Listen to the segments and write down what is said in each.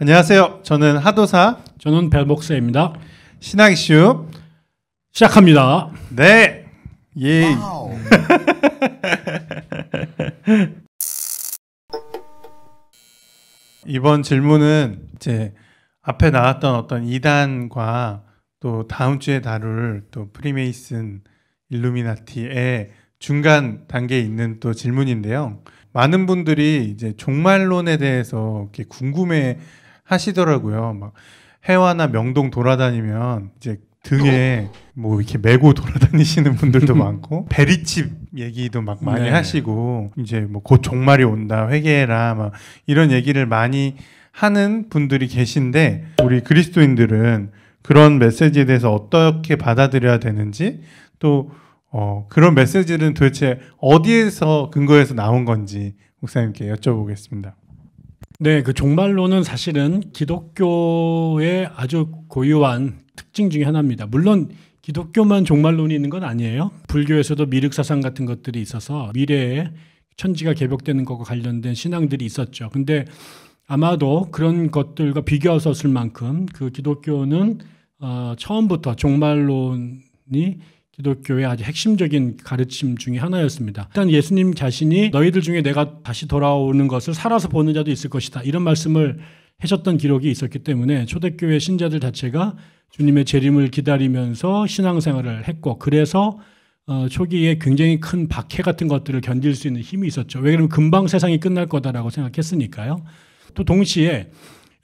안녕하세요. 저는 하도사. 저는 벨목사입니다. 신학 이슈 시작합니다. 네. 예. 이번 질문은 이제 앞에 나왔던 어떤 이단과 또 다음 주에 다룰 또 프리메이슨 일루미나티의 중간 단계에 있는 또 질문인데요. 많은 분들이 이제 종말론에 대해서 이렇게 궁금해 하시더라고요. 막 해화나 명동 돌아다니면 이제 등에 뭐 이렇게 메고 돌아다니시는 분들도 많고 베리칩 얘기도 막 많이 하시고 이제 뭐 곧 종말이 온다 회개해라 막 이런 얘기를 많이 하는 분들이 계신데 우리 그리스도인들은 그런 메시지에 대해서 어떻게 받아들여야 되는지 또 그런 메시지는 도대체 어디에서 근거해서 나온 건지 목사님께 여쭤보겠습니다. 네, 그 종말론은 사실은 기독교의 아주 고유한 특징 중에 하나입니다. 물론 기독교만 종말론이 있는 건 아니에요. 불교에서도 미륵사상 같은 것들이 있어서 미래에 천지가 개벽되는 것과 관련된 신앙들이 있었죠. 근데 아마도 그런 것들과 비교했을 만큼 그 기독교는 처음부터 종말론이 기독교의 아주 핵심적인 가르침 중에 하나였습니다. 일단 예수님 자신이 너희들 중에 내가 다시 돌아오는 것을 살아서 보는 자도 있을 것이다. 이런 말씀을 하셨던 기록이 있었기 때문에 초대교회 신자들 자체가 주님의 재림을 기다리면서 신앙생활을 했고 그래서 초기에 굉장히 큰 박해 같은 것들을 견딜 수 있는 힘이 있었죠. 왜 그러면 금방 세상이 끝날 거다라고 생각했으니까요. 또 동시에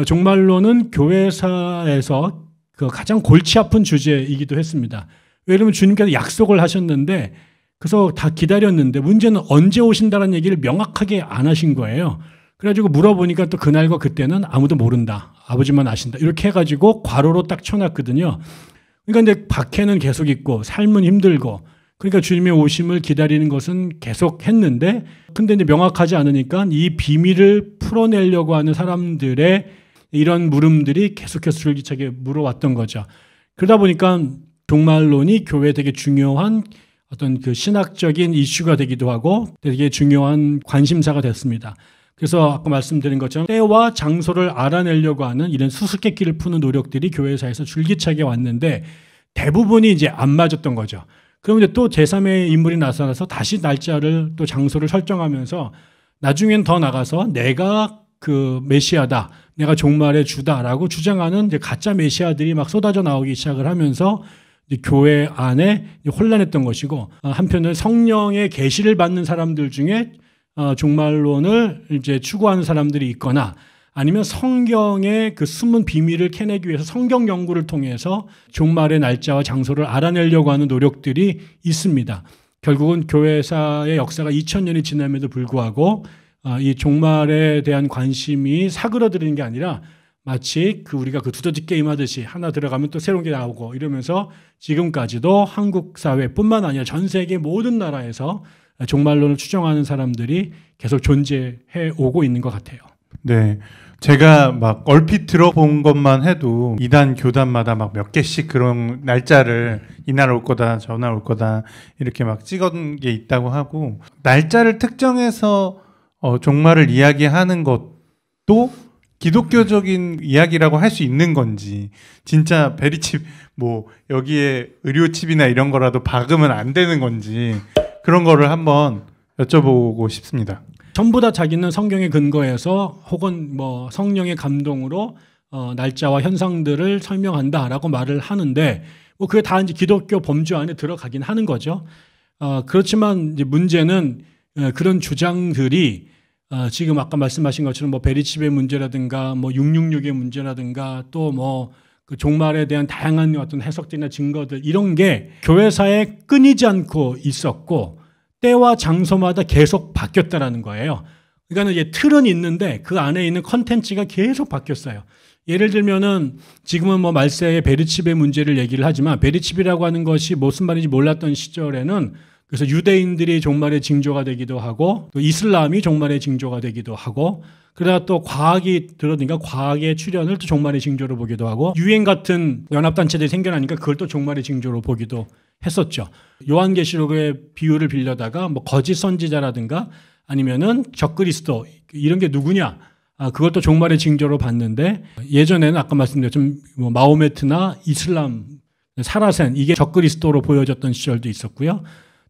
종말론은 교회사에서 그 가장 골치 아픈 주제이기도 했습니다. 왜냐하면 주님께서 약속을 하셨는데 그래서 다 기다렸는데 문제는 언제 오신다는 얘기를 명확하게 안 하신 거예요. 그래가지고 물어보니까 또 그날과 그때는 아무도 모른다. 아버지만 아신다. 이렇게 해가지고 괄호로 딱 쳐놨거든요. 그러니까 이제 박해는 계속 있고 삶은 힘들고 그러니까 주님의 오심을 기다리는 것은 계속 했는데 근데 이제 명확하지 않으니까 이 비밀을 풀어내려고 하는 사람들의 이런 물음들이 계속해서 줄기차게 물어왔던 거죠. 그러다 보니까 종말론이 교회에 되게 중요한 어떤 그 신학적인 이슈가 되기도 하고 되게 중요한 관심사가 됐습니다. 그래서 아까 말씀드린 것처럼 때와 장소를 알아내려고 하는 이런 수수께끼를 푸는 노력들이 교회사에서 줄기차게 왔는데 대부분이 이제 안 맞았던 거죠. 그러면 이제 또 제3의 인물이 나타나서 다시 날짜를 또 장소를 설정하면서 나중엔 더 나가서 내가 그 메시아다, 내가 종말의 주다라고 주장하는 이제 가짜 메시아들이 막 쏟아져 나오기 시작을 하면서 교회 안에 혼란했던 것이고 한편은 성령의 계시를 받는 사람들 중에 종말론을 이제 추구하는 사람들이 있거나 아니면 성경의 그 숨은 비밀을 캐내기 위해서 성경 연구를 통해서 종말의 날짜와 장소를 알아내려고 하는 노력들이 있습니다. 결국은 교회사의 역사가 2000년이 지남에도 불구하고 이 종말에 대한 관심이 사그러드는 게 아니라 마치 우리가 그 두더지 게임 하듯이 하나 들어가면 또 새로운 게 나오고 이러면서 지금까지도 한국 사회뿐만 아니라 전 세계 모든 나라에서 종말론을 추정하는 사람들이 계속 존재해 오고 있는 것 같아요. 네. 제가 막 얼핏 들어본 것만 해도 이단 교단마다 막 몇 개씩 그런 날짜를 이날 올 거다 저날 올 거다 이렇게 막 찍은 게 있다고 하고 날짜를 특정해서 종말을 이야기하는 것도 기독교적인 이야기라고 할 수 있는 건지 진짜 베리칩 뭐 여기에 의료칩이나 이런 거라도 박으면 안 되는 건지 그런 거를 한번 여쭤보고 싶습니다. 전부 다 자기는 성경에 근거해서 혹은 뭐 성령의 감동으로 날짜와 현상들을 설명한다라고 말을 하는데 뭐 그게 다 이제 기독교 범주 안에 들어가긴 하는 거죠. 그렇지만 이제 문제는 그런 주장들이 지금 아까 말씀하신 것처럼 뭐 베리칩의 문제라든가 뭐 666의 문제라든가 또 뭐 그 종말에 대한 다양한 어떤 해석들이나 증거들 이런 게 교회사에 끊이지 않고 있었고 때와 장소마다 계속 바뀌었다라는 거예요. 그러니까 이제 틀은 있는데 그 안에 있는 컨텐츠가 계속 바뀌었어요. 예를 들면은 지금은 뭐 말세의 베리칩의 문제를 얘기를 하지만 베리칩이라고 하는 것이 무슨 말인지 몰랐던 시절에는 그래서 유대인들이 종말의 징조가 되기도 하고 또 이슬람이 종말의 징조가 되기도 하고 그러다가 또 과학이 들어오니까 과학의 출현을 또 종말의 징조로 보기도 하고 유엔 같은 연합단체들이 생겨나니까 그걸 또 종말의 징조로 보기도 했었죠. 요한계시록의 비유를 빌려다가 뭐 거짓 선지자라든가 아니면은 적그리스도 이런 게 누구냐 그것도 종말의 징조로 봤는데 예전에는 아까 말씀드렸지만 마호메트나 이슬람, 사라센 이게 적그리스도로 보여졌던 시절도 있었고요.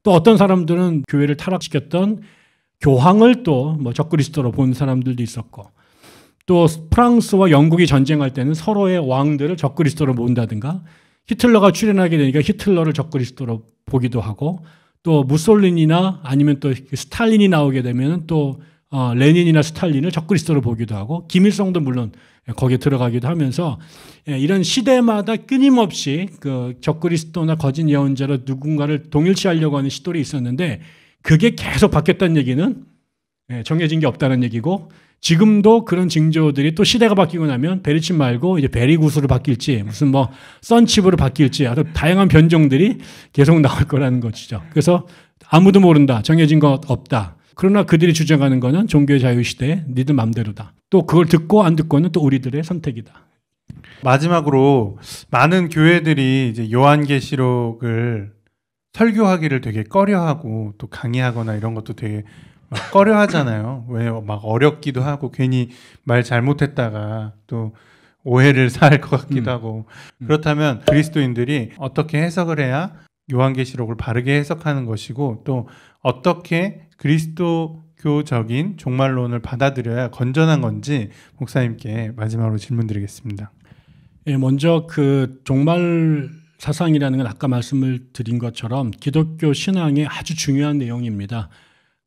또 어떤 사람들은 교회를 타락시켰던 교황을 또 적그리스도로 본 사람들도 있었고 또 프랑스와 영국이 전쟁할 때는 서로의 왕들을 적그리스도로 본다든가 히틀러가 출연하게 되니까 히틀러를 적그리스도로 보기도 하고 또 무솔리니나 아니면 또 스탈린이 나오게 되면 또 레닌이나 스탈린을 적그리스도로 보기도 하고 김일성도 물론 거기에 들어가기도 하면서 이런 시대마다 끊임없이 그 적그리스도나 거짓 예언자로 누군가를 동일시하려고 하는 시도가 있었는데 그게 계속 바뀌었다는 얘기는 정해진 게 없다는 얘기고 지금도 그런 징조들이 또 시대가 바뀌고 나면 베리칩 말고 이제 베리구스로 바뀔지 무슨 선칩으로 바뀔지 아주 다양한 변종들이 계속 나올 거라는 것이죠. 그래서 아무도 모른다. 정해진 것 없다. 그러나 그들이 주장하는 것은 종교의 자유시대에 니들 맘대로다. 또 그걸 듣고 안 듣고는 또 우리들의 선택이다. 마지막으로 많은 교회들이 이제 요한계시록을 설교하기를 되게 꺼려하고 또 강의하거나 이런 것도 되게 막 꺼려하잖아요. 왜 막 어렵기도 하고 괜히 말 잘못했다가 또 오해를 살 것 같기도 하고 그렇다면 그리스도인들이 어떻게 해석을 해야 요한계시록을 바르게 해석하는 것이고 또 어떻게 그리스도교적인 종말론을 받아들여야 건전한 건지 목사님께 마지막으로 질문드리겠습니다. 먼저 그 종말 사상이라는 건 아까 말씀을 드린 것처럼 기독교 신앙의 아주 중요한 내용입니다.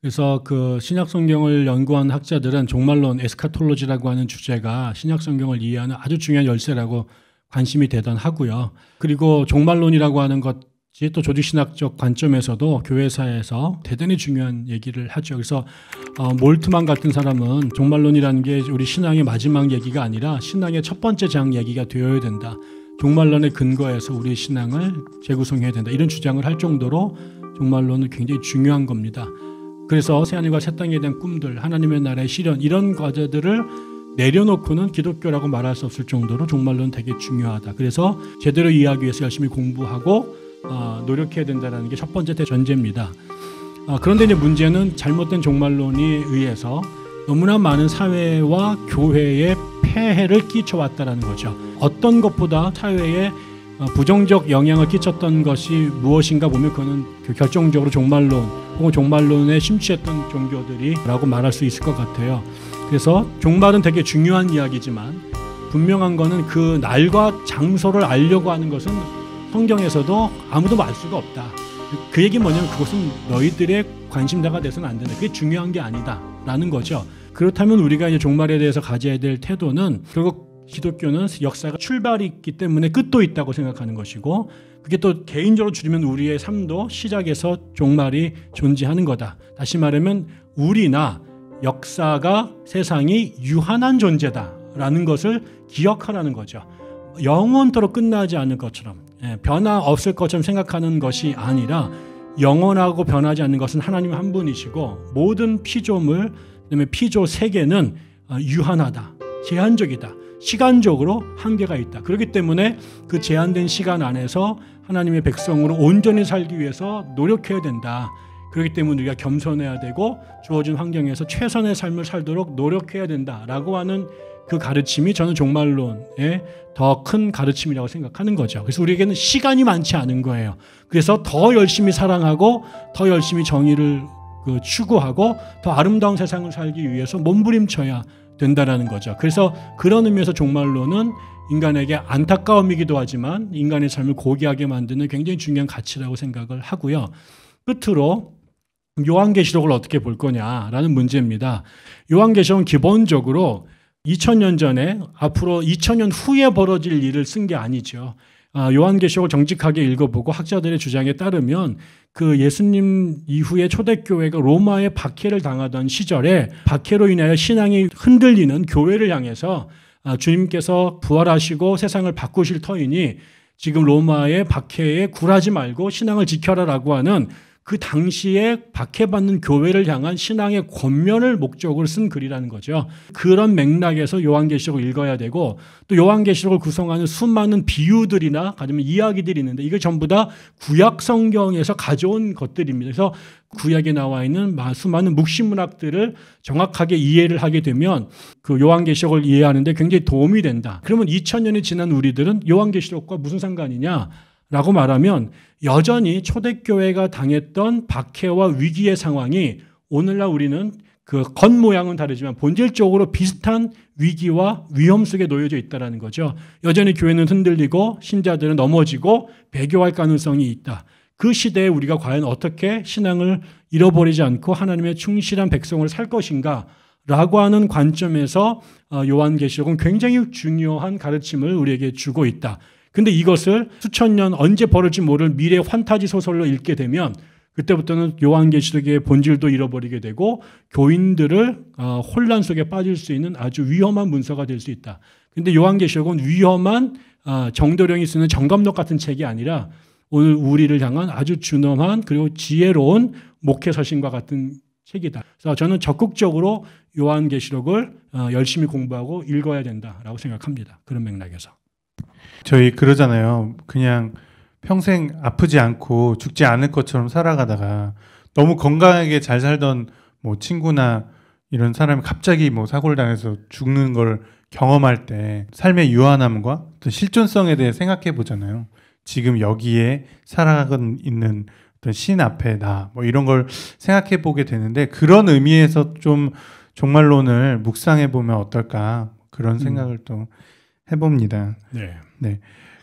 그래서 그 신약 성경을 연구한 학자들은 종말론, 에스카톨로지라고 하는 주제가 신약 성경을 이해하는 아주 중요한 열쇠라고 관심이 대단하고요. 그리고 종말론이라고 하는 것이 또 조직신학적 관점에서도 교회사에서 대단히 중요한 얘기를 하죠. 그래서 몰트만 같은 사람은 종말론이라는 게 우리 신앙의 마지막 얘기가 아니라 신앙의 첫 번째 장 얘기가 되어야 된다. 종말론의 근거에서 우리의 신앙을 재구성해야 된다. 이런 주장을 할 정도로 종말론은 굉장히 중요한 겁니다. 그래서 새하늘과 새 땅에 대한 꿈들, 하나님의 나라의 실현 이런 과제들을 내려놓고는 기독교라고 말할 수 없을 정도로 종말론 되게 중요하다. 그래서 제대로 이해하기 위해서 열심히 공부하고 노력해야 된다는 게 첫 번째 대전제입니다. 그런데 이제 문제는 잘못된 종말론이 의해서 너무나 많은 사회와 교회에 폐해를 끼쳐왔다는 거죠. 어떤 것보다 사회에 부정적 영향을 끼쳤던 것이 무엇인가 보면 그거는 결정적으로 종말론 혹은 종말론에 심취했던 종교들이라고 말할 수 있을 것 같아요. 그래서 종말은 되게 중요한 이야기지만 분명한 거는 그 날과 장소를 알려고 하는 것은 성경에서도 아무도 알 수가 없다. 그 얘기 뭐냐면 그것은 너희들의 관심사가 돼서는 안 된다. 그게 중요한 게 아니다라는 거죠. 그렇다면 우리가 이제 종말에 대해서 가져야 될 태도는 결국 기독교는 역사가 출발이 있기 때문에 끝도 있다고 생각하는 것이고 그게 또 개인적으로 줄이면 우리의 삶도 시작에서 종말이 존재하는 거다. 다시 말하면 우리나 역사가 세상이 유한한 존재다라는 것을 기억하라는 거죠. 영원토록 끝나지 않을 것처럼 변화 없을 것처럼 생각하는 것이 아니라 영원하고 변하지 않는 것은 하나님 한 분이시고 모든 피조물 그다음에 피조 세계는 유한하다. 제한적이다. 시간적으로 한계가 있다. 그렇기 때문에 그 제한된 시간 안에서 하나님의 백성으로 온전히 살기 위해서 노력해야 된다. 그렇기 때문에 우리가 겸손해야 되고 주어진 환경에서 최선의 삶을 살도록 노력해야 된다라고 하는 그 가르침이 저는 종말론의 더 큰 가르침이라고 생각하는 거죠. 그래서 우리에게는 시간이 많지 않은 거예요. 그래서 더 열심히 사랑하고 더 열심히 정의를 추구하고 더 아름다운 세상을 살기 위해서 몸부림쳐야 된다라는 거죠. 그래서 그런 의미에서 종말론은 인간에게 안타까움이기도 하지만 인간의 삶을 고귀하게 만드는 굉장히 중요한 가치라고 생각을 하고요. 끝으로 요한계시록을 어떻게 볼 거냐라는 문제입니다. 요한계시록은 기본적으로 2000년 전에 앞으로 2000년 후에 벌어질 일을 쓴 게 아니죠. 요한계시록을 정직하게 읽어보고 학자들의 주장에 따르면 그 예수님 이후에 초대교회가 로마의 박해를 당하던 시절에 박해로 인하여 신앙이 흔들리는 교회를 향해서 주님께서 부활하시고 세상을 바꾸실 터이니 지금 로마의 박해에 굴하지 말고 신앙을 지켜라라고 하는 그 당시에 박해받는 교회를 향한 신앙의 권면을 목적으로 쓴 글이라는 거죠. 그런 맥락에서 요한계시록을 읽어야 되고 또 요한계시록을 구성하는 수많은 비유들이나 아니면 이야기들이 있는데 이게 전부 다 구약 성경에서 가져온 것들입니다. 그래서 구약에 나와 있는 수많은 묵시문학들을 정확하게 이해를 하게 되면 그 요한계시록을 이해하는데 굉장히 도움이 된다. 그러면 2000년이 지난 우리들은 요한계시록과 무슨 상관이냐? 라고 말하면 여전히 초대교회가 당했던 박해와 위기의 상황이 오늘날 우리는 그 겉모양은 다르지만 본질적으로 비슷한 위기와 위험 속에 놓여져 있다는 거죠. 여전히 교회는 흔들리고 신자들은 넘어지고 배교할 가능성이 있다. 그 시대에 우리가 과연 어떻게 신앙을 잃어버리지 않고 하나님의 충실한 백성을 살 것인가 라고 하는 관점에서 요한계시록은 굉장히 중요한 가르침을 우리에게 주고 있다. 근데 이것을 수천 년 언제 벌어질지 모를 미래 환타지 소설로 읽게 되면 그때부터는 요한계시록의 본질도 잃어버리게 되고 교인들을 혼란 속에 빠질 수 있는 아주 위험한 문서가 될 수 있다. 근데 요한계시록은 위험한 정도령이 쓰는 정감록 같은 책이 아니라 오늘 우리를 향한 아주 준엄한 그리고 지혜로운 목회서신과 같은 책이다. 그래서 저는 적극적으로 요한계시록을 열심히 공부하고 읽어야 된다라고 생각합니다. 그런 맥락에서. 저희 그러잖아요. 그냥 평생 아프지 않고 죽지 않을 것처럼 살아가다가 너무 건강하게 잘 살던 뭐 친구나 이런 사람이 갑자기 뭐 사고를 당해서 죽는 걸 경험할 때 삶의 유한함과 또 실존성에 대해 생각해 보잖아요. 지금 여기에 살아가고 있는 어떤 신 앞에 나 뭐 이런 걸 생각해 보게 되는데 그런 의미에서 좀 종말론을 묵상해 보면 어떨까 그런 생각을 또 해봅니다. 네.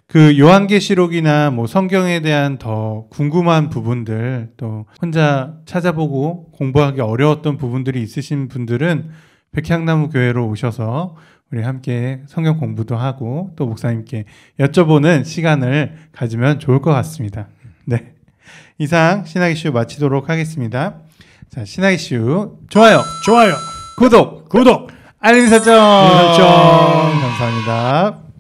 그 요한계시록이나 뭐 성경에 대한 더 궁금한 부분들 또 혼자 찾아보고 공부하기 어려웠던 부분들이 있으신 분들은 백향나무 교회로 오셔서 우리 함께 성경 공부도 하고 또 목사님께 여쭤보는 시간을 가지면 좋을 것 같습니다. 네. 이상 신학 이슈 마치도록 하겠습니다. 자, 신학 이슈 좋아요, 구독, 알림 설정 감사합니다.